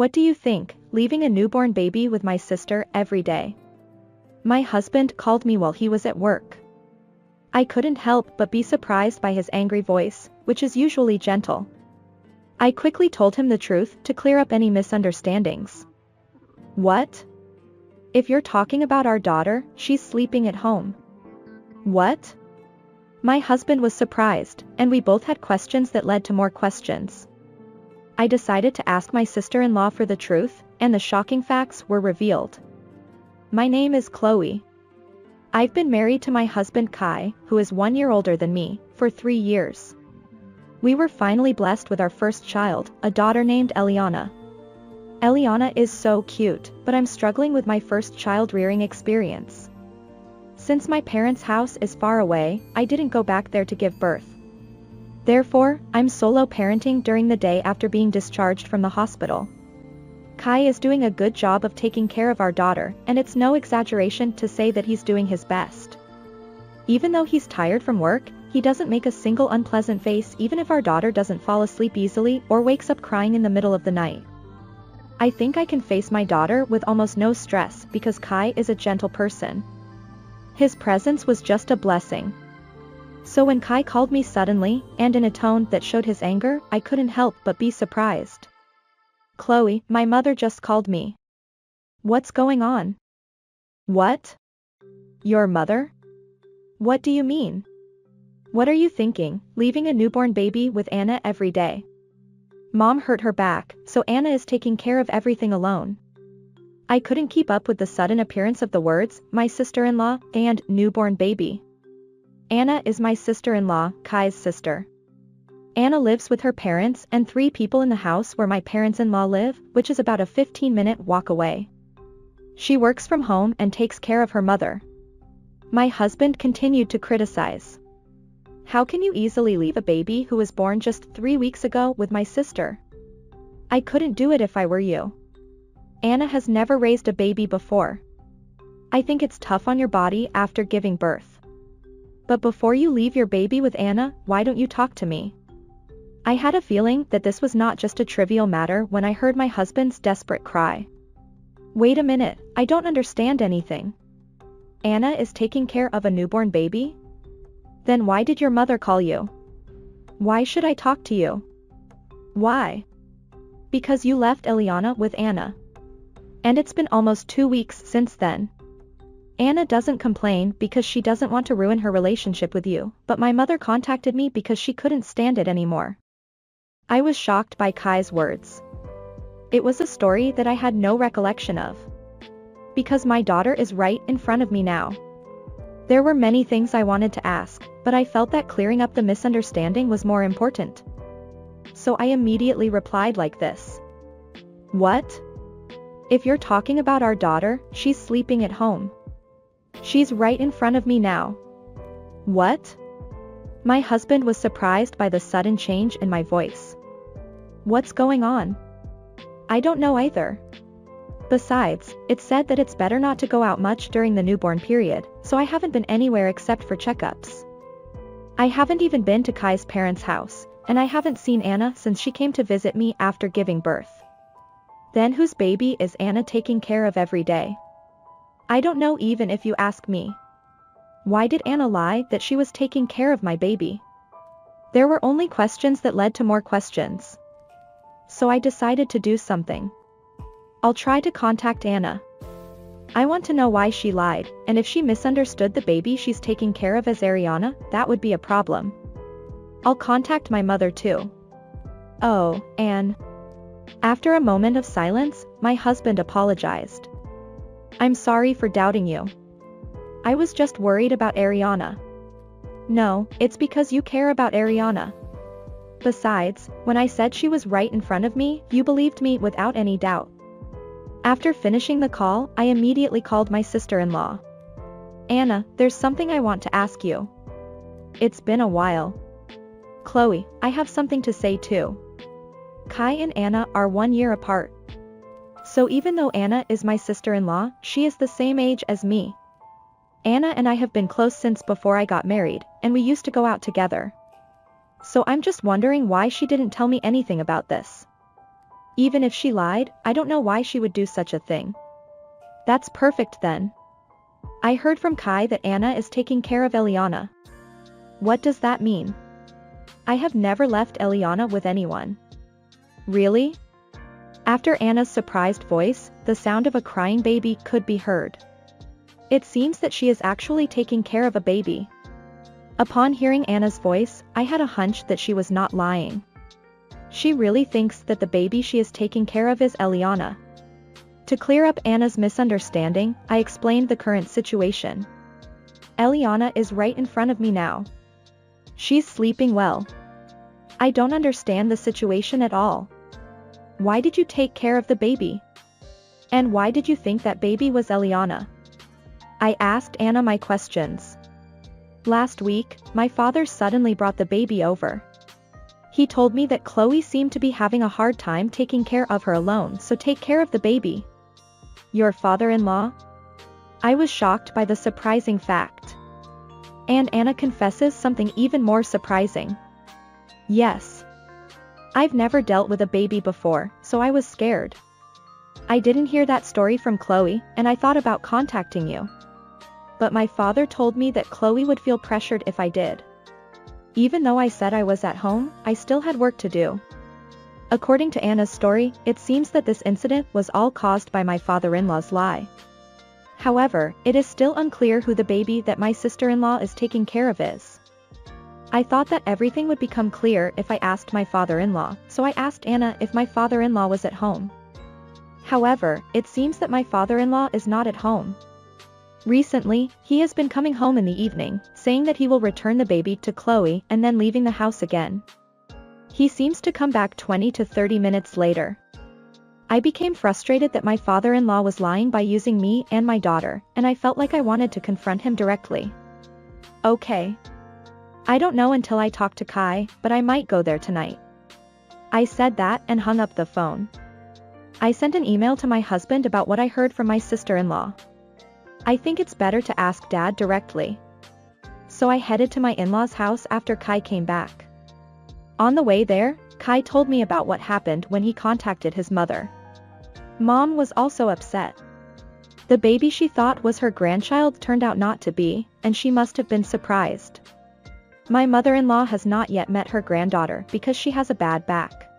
What do you think, leaving a newborn baby with my sister every day? My husband called me while he was at work. I couldn't help but be surprised by his angry voice, which is usually gentle. I quickly told him the truth to clear up any misunderstandings. What? If you're talking about our daughter, she's sleeping at home. What? My husband was surprised, and we both had questions that led to more questions. I decided to ask my sister-in-law for the truth, and the shocking facts were revealed. My name is Chloe. I've been married to my husband Kai, who is 1 year older than me, for 3 years. We were finally blessed with our first child, a daughter named Eliana. Eliana is so cute, but I'm struggling with my first child rearing experience. Since my parents' house is far away, I didn't go back there to give birth. Therefore, I'm solo parenting during the day after being discharged from the hospital. Kai is doing a good job of taking care of our daughter, and it's no exaggeration to say that he's doing his best. Even though he's tired from work, he doesn't make a single unpleasant face even if our daughter doesn't fall asleep easily or wakes up crying in the middle of the night. I think I can face my daughter with almost no stress because Kai is a gentle person. His presence was just a blessing. So when Kai called me suddenly, and in a tone that showed his anger, I couldn't help but be surprised. Chloe, my mother just called me. What's going on? What? Your mother? What do you mean? What are you thinking, leaving a newborn baby with Anna every day? Mom hurt her back, so Anna is taking care of everything alone. I couldn't keep up with the sudden appearance of the words, my sister-in-law, and newborn baby. Anna is my sister-in-law, Kai's sister. Anna lives with her parents and 3 people in the house where my parents-in-law live, which is about a 15-minute walk away. She works from home and takes care of her mother. My husband continued to criticize. How can you easily leave a baby who was born just 3 weeks ago with my sister? I couldn't do it if I were you. Anna has never raised a baby before. I think it's tough on your body after giving birth. But before you leave your baby with Anna, why don't you talk to me? I had a feeling that this was not just a trivial matter when I heard my husband's desperate cry. Wait a minute, I don't understand anything. Anna is taking care of a newborn baby? Then why did your mother call you? Why should I talk to you? Why? Because you left Eliana with Anna. And it's been almost 2 weeks since then. Anna doesn't complain because she doesn't want to ruin her relationship with you, but my mother contacted me because she couldn't stand it anymore. I was shocked by Kai's words. It was a story that I had no recollection of. Because my daughter is right in front of me now. There were many things I wanted to ask, but I felt that clearing up the misunderstanding was more important. So I immediately replied like this. What? If you're talking about our daughter, she's sleeping at home. She's right in front of me now. What? My husband was surprised by the sudden change in my voice. What's going on? I don't know either. Besides, it's said that it's better not to go out much during the newborn period, so I haven't been anywhere except for checkups. I haven't even been to Kai's parents' house, and I haven't seen Anna since she came to visit me after giving birth. Then whose baby is Anna taking care of every day? I don't know even if you ask me. Why did Anna lie that she was taking care of my baby? There were only questions that led to more questions. So I decided to do something. I'll try to contact Anna. I want to know why she lied, and if she misunderstood the baby she's taking care of as Ariana, that would be a problem. I'll contact my mother too. Oh, Anne. After a moment of silence, my husband apologized. I'm sorry for doubting you. I was just worried about Ariana. No, it's because you care about Ariana. Besides, when I said she was right in front of me, you believed me without any doubt. After finishing the call, I immediately called my sister-in-law. Anna, there's something I want to ask you. It's been a while. Chloe, I have something to say too. Kai and Anna are 1 year apart. So even though Anna is my sister-in-law, she is the same age as me. Anna and I have been close since before I got married, and we used to go out together. So I'm just wondering why she didn't tell me anything about this. Even if she lied, I don't know why she would do such a thing. That's perfect then. I heard from Kai that Anna is taking care of Eliana. What does that mean? I have never left Eliana with anyone. Really? After Anna's surprised voice, the sound of a crying baby could be heard. It seems that she is actually taking care of a baby. Upon hearing Anna's voice, I had a hunch that she was not lying. She really thinks that the baby she is taking care of is Eliana. To clear up Anna's misunderstanding, I explained the current situation. Eliana is right in front of me now. She's sleeping well. I don't understand the situation at all. Why did you take care of the baby? And why did you think that baby was Eliana? I asked Anna my questions. Last week, my father suddenly brought the baby over. He told me that Chloe seemed to be having a hard time taking care of her alone, so take care of the baby. Your father-in-law? I was shocked by the surprising fact. And Anna confesses something even more surprising. Yes. I've never dealt with a baby before, so I was scared. I didn't hear that story from Chloe, and I thought about contacting you. But my father told me that Chloe would feel pressured if I did. Even though I said I was at home, I still had work to do. According to Anna's story, it seems that this incident was all caused by my father-in-law's lie. However, it is still unclear who the baby that my sister-in-law is taking care of is. I thought that everything would become clear if I asked my father-in-law, so I asked Anna if my father-in-law was at home. However, it seems that my father-in-law is not at home. Recently, he has been coming home in the evening, saying that he will return the baby to Chloe and then leaving the house again. He seems to come back 20 to 30 minutes later. I became frustrated that my father-in-law was lying by using me and my daughter, and I felt like I wanted to confront him directly. Okay. I don't know until I talk to Kai, but I might go there tonight. I said that and hung up the phone. I sent an email to my husband about what I heard from my sister-in-law. I think it's better to ask Dad directly. So I headed to my in-laws' house after Kai came back. On the way there, Kai told me about what happened when he contacted his mother. Mom was also upset. The baby she thought was her grandchild turned out not to be, and she must have been surprised. My mother-in-law has not yet met her granddaughter because she has a bad back.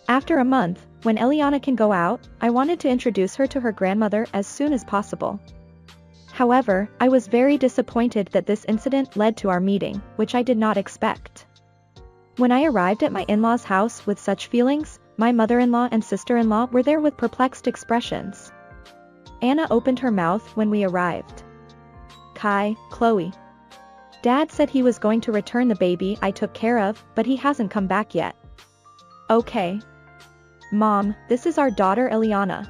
After a month, when Eliana can go out, I wanted to introduce her to her grandmother as soon as possible. However, I was very disappointed that this incident led to our meeting, which I did not expect. When I arrived at my in-laws' house with such feelings, my mother-in-law and sister-in-law were there with perplexed expressions. Anna opened her mouth when we arrived. Kai, Chloe. Dad said he was going to return the baby I took care of, but he hasn't come back yet. Okay. Mom, this is our daughter Eliana.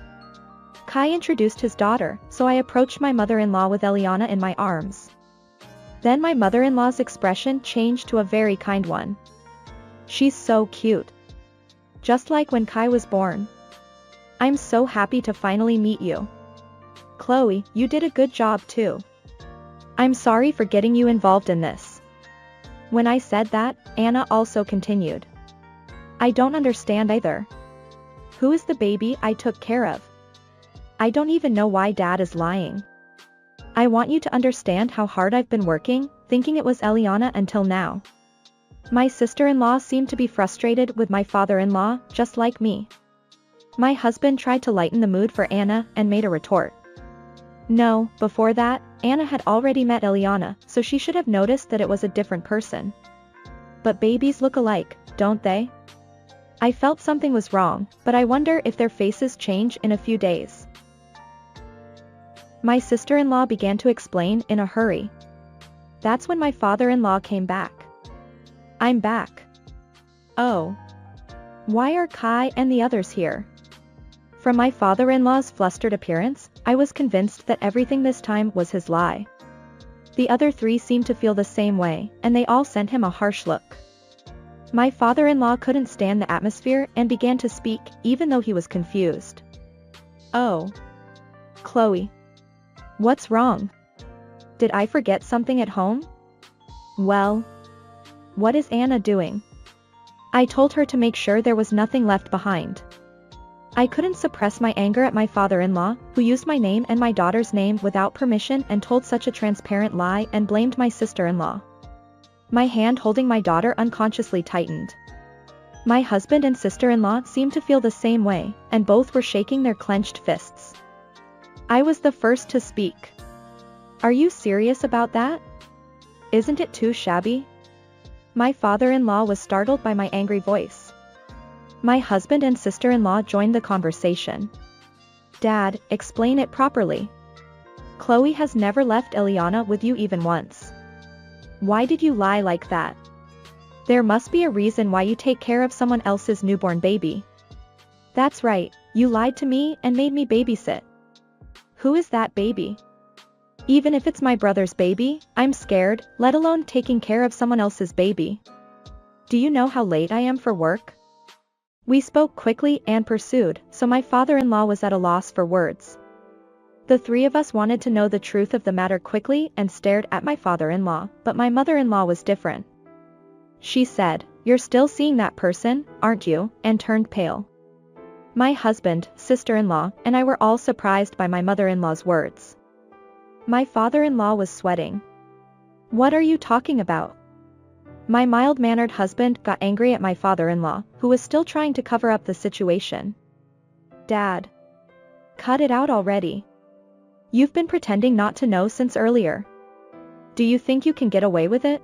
Kai introduced his daughter, so I approached my mother-in-law with Eliana in my arms. Then my mother-in-law's expression changed to a very kind one. She's so cute. Just like when Kai was born. I'm so happy to finally meet you. Chloe, you did a good job too. I'm sorry for getting you involved in this. When I said that, Anna also continued. I don't understand either. Who is the baby I took care of? I don't even know why Dad is lying. I want you to understand how hard I've been working, thinking it was Eliana until now. My sister-in-law seemed to be frustrated with my father-in-law, just like me. My husband tried to lighten the mood for Anna and made a retort. No, before that, Anna had already met Eliana, so she should have noticed that it was a different person. But babies look alike, don't they? I felt something was wrong, but I wonder if their faces change in a few days. My sister-in-law began to explain in a hurry. That's when my father-in-law came back. I'm back. Oh. Why are Kai and the others here? From my father-in-law's flustered appearance, I was convinced that everything this time was his lie. The other three seemed to feel the same way, and they all sent him a harsh look. My father-in-law couldn't stand the atmosphere and began to speak, even though he was confused. Oh. Chloe. What's wrong? Did I forget something at home? Well. What is Anna doing? I told her to make sure there was nothing left behind. I couldn't suppress my anger at my father-in-law, who used my name and my daughter's name without permission and told such a transparent lie and blamed my sister-in-law. My hand holding my daughter unconsciously tightened. My husband and sister-in-law seemed to feel the same way, and both were shaking their clenched fists. I was the first to speak. Are you serious about that? Isn't it too shabby? My father-in-law was startled by my angry voice. My husband and sister-in-law joined the conversation. Dad, explain it properly. Chloe has never left Ileana with you even once. Why did you lie like that? There must be a reason why you take care of someone else's newborn baby. That's right, you lied to me and made me babysit. Who is that baby? Even if it's my brother's baby, I'm scared, let alone taking care of someone else's baby. Do you know how late I am for work? We spoke quickly and pursued, so my father-in-law was at a loss for words. The three of us wanted to know the truth of the matter quickly and stared at my father-in-law, but my mother-in-law was different. She said, "You're still seeing that person, aren't you?" and turned pale. My husband, sister-in-law, and I were all surprised by my mother-in-law's words. My father-in-law was sweating. What are you talking about? My mild-mannered husband got angry at my father-in-law, who was still trying to cover up the situation. Dad. Cut it out already. You've been pretending not to know since earlier. Do you think you can get away with it?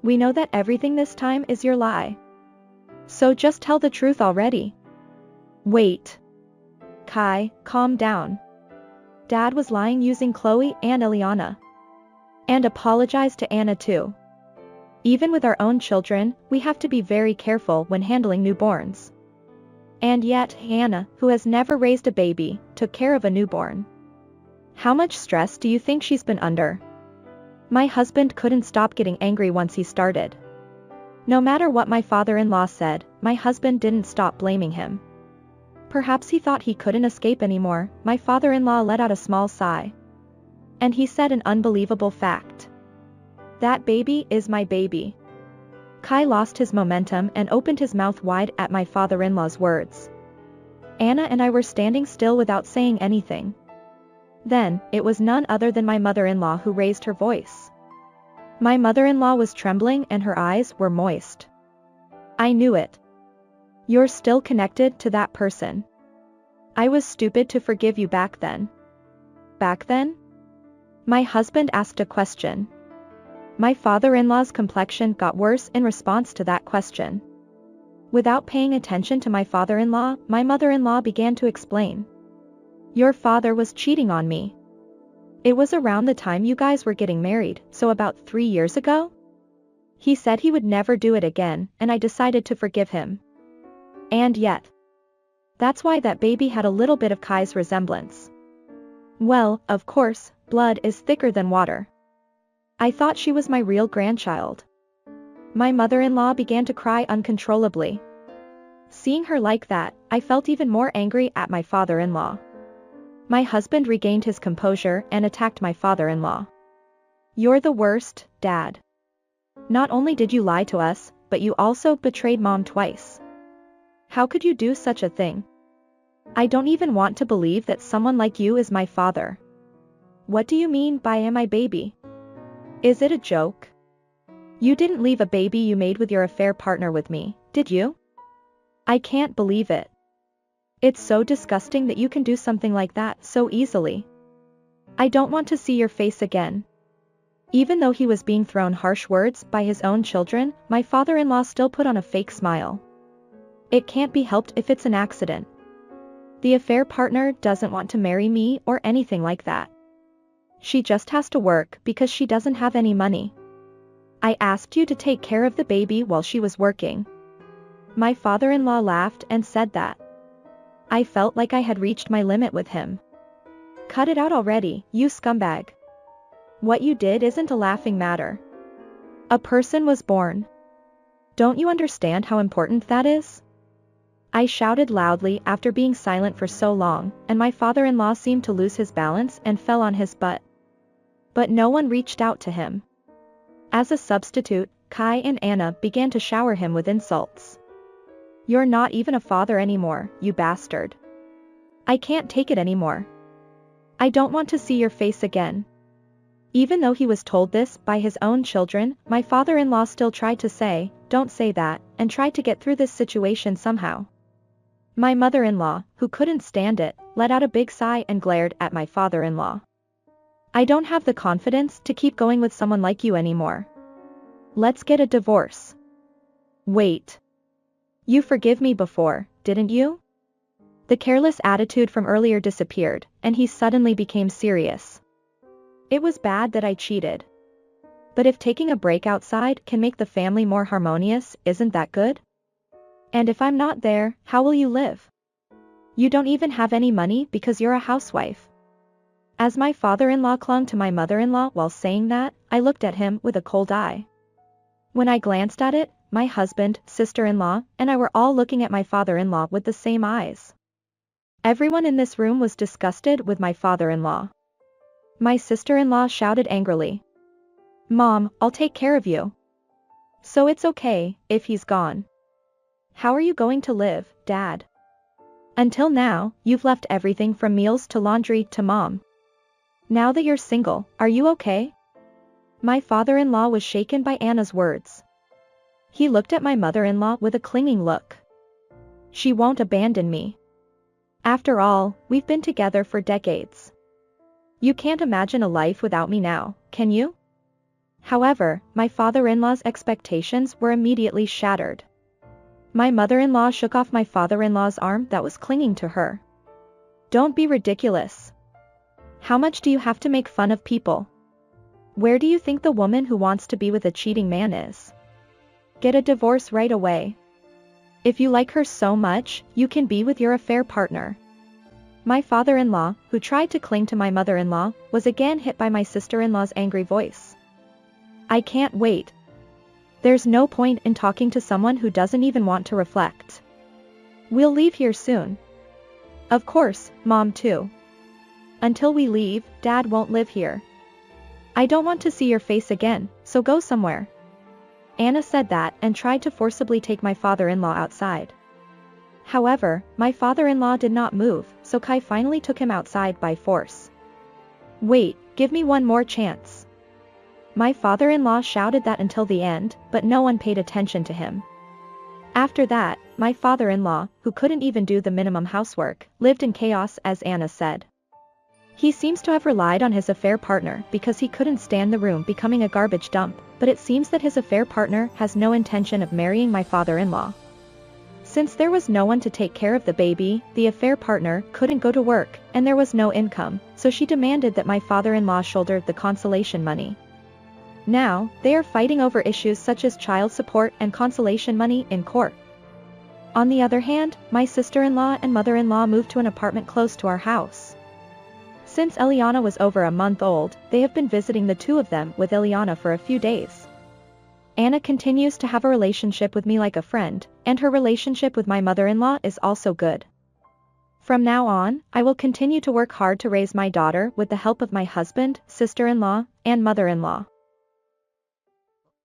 We know that everything this time is your lie. So just tell the truth already. Wait. Kai, calm down. Dad was lying using Chloe and Ileana. And apologized to Anna too. Even with our own children, we have to be very careful when handling newborns. And yet, Anna, who has never raised a baby, took care of a newborn. How much stress do you think she's been under? My husband couldn't stop getting angry once he started. No matter what my father-in-law said, my husband didn't stop blaming him. Perhaps he thought he couldn't escape anymore. My father-in-law let out a small sigh. And he said an unbelievable fact. That baby is my baby. Kai lost his momentum and opened his mouth wide at my father-in-law's words. Anna and I were standing still without saying anything. Then, it was none other than my mother-in-law who raised her voice. My mother-in-law was trembling and her eyes were moist. I knew it. You're still connected to that person. I was stupid to forgive you back then. Back then? My husband asked a question. My father-in-law's complexion got worse in response to that question. Without paying attention to my father-in-law, my mother-in-law began to explain. Your father was cheating on me. It was around the time you guys were getting married, so about 3 years ago? He said he would never do it again, and I decided to forgive him. And yet. That's why that baby had a little bit of Kai's resemblance. Well, of course, blood is thicker than water. I thought she was my real grandchild. My mother-in-law began to cry uncontrollably. Seeing her like that, I felt even more angry at my father-in-law. My husband regained his composure and attacked my father-in-law. You're the worst, Dad. Not only did you lie to us, but you also betrayed Mom twice. How could you do such a thing? I don't even want to believe that someone like you is my father. What do you mean by am I baby? Is it a joke? You didn't leave a baby you made with your affair partner with me, did you? I can't believe it. It's so disgusting that you can do something like that so easily. I don't want to see your face again. Even though he was being thrown harsh words by his own children, my father-in-law still put on a fake smile. It can't be helped if it's an accident. The affair partner doesn't want to marry me or anything like that. She just has to work because she doesn't have any money. I asked you to take care of the baby while she was working. My father-in-law laughed and said that. I felt like I had reached my limit with him. Cut it out already, you scumbag. What you did isn't a laughing matter. A person was born. Don't you understand how important that is? I shouted loudly after being silent for so long, and my father-in-law seemed to lose his balance and fell on his butt. But no one reached out to him. As a substitute, Kai and Anna began to shower him with insults. You're not even a father anymore, you bastard. I can't take it anymore. I don't want to see your face again. Even though he was told this by his own children, my father-in-law still tried to say, don't say that, and tried to get through this situation somehow. My mother-in-law, who couldn't stand it, let out a big sigh and glared at my father-in-law. I don't have the confidence to keep going with someone like you anymore. Let's get a divorce. Wait. You forgive me before, didn't you? The careless attitude from earlier disappeared, and he suddenly became serious. It was bad that I cheated. But if taking a break outside can make the family more harmonious, isn't that good? And if I'm not there, how will you live? You don't even have any money because you're a housewife. As my father-in-law clung to my mother-in-law while saying that, I looked at him with a cold eye. When I glanced at it, my husband, sister-in-law, and I were all looking at my father-in-law with the same eyes. Everyone in this room was disgusted with my father-in-law. My sister-in-law shouted angrily. Mom, I'll take care of you. So it's okay, if he's gone. How are you going to live, Dad? Until now, you've left everything from meals to laundry to Mom. Now that you're single, are you okay? My father-in-law was shaken by Anna's words. He looked at my mother-in-law with a clinging look. She won't abandon me. After all, we've been together for decades. You can't imagine a life without me now, can you? However, my father-in-law's expectations were immediately shattered. My mother-in-law shook off my father-in-law's arm that was clinging to her. Don't be ridiculous. How much do you have to make fun of people? Where do you think the woman who wants to be with a cheating man is? Get a divorce right away. If you like her so much, you can be with your affair partner. My father-in-law, who tried to cling to my mother-in-law, was again hit by my sister-in-law's angry voice. I can't wait. There's no point in talking to someone who doesn't even want to reflect. We'll leave here soon. Of course, Mom too. Until we leave, Dad won't live here. I don't want to see your face again, so go somewhere. Anna said that and tried to forcibly take my father-in-law outside. However, my father-in-law did not move, so Kai finally took him outside by force. Wait, give me one more chance. My father-in-law shouted that until the end, but no one paid attention to him. After that, my father-in-law, who couldn't even do the minimum housework, lived in chaos as Anna said. He seems to have relied on his affair partner because he couldn't stand the room becoming a garbage dump, but it seems that his affair partner has no intention of marrying my father-in-law. Since there was no one to take care of the baby, the affair partner couldn't go to work, and there was no income, so she demanded that my father-in-law shoulder the consolation money. Now, they are fighting over issues such as child support and consolation money in court. On the other hand, my sister-in-law and mother-in-law moved to an apartment close to our house. Since Eliana was over a month old, they have been visiting the two of them with Eliana for a few days. Anna continues to have a relationship with me like a friend, and her relationship with my mother-in-law is also good. From now on, I will continue to work hard to raise my daughter with the help of my husband, sister-in-law, and mother-in-law.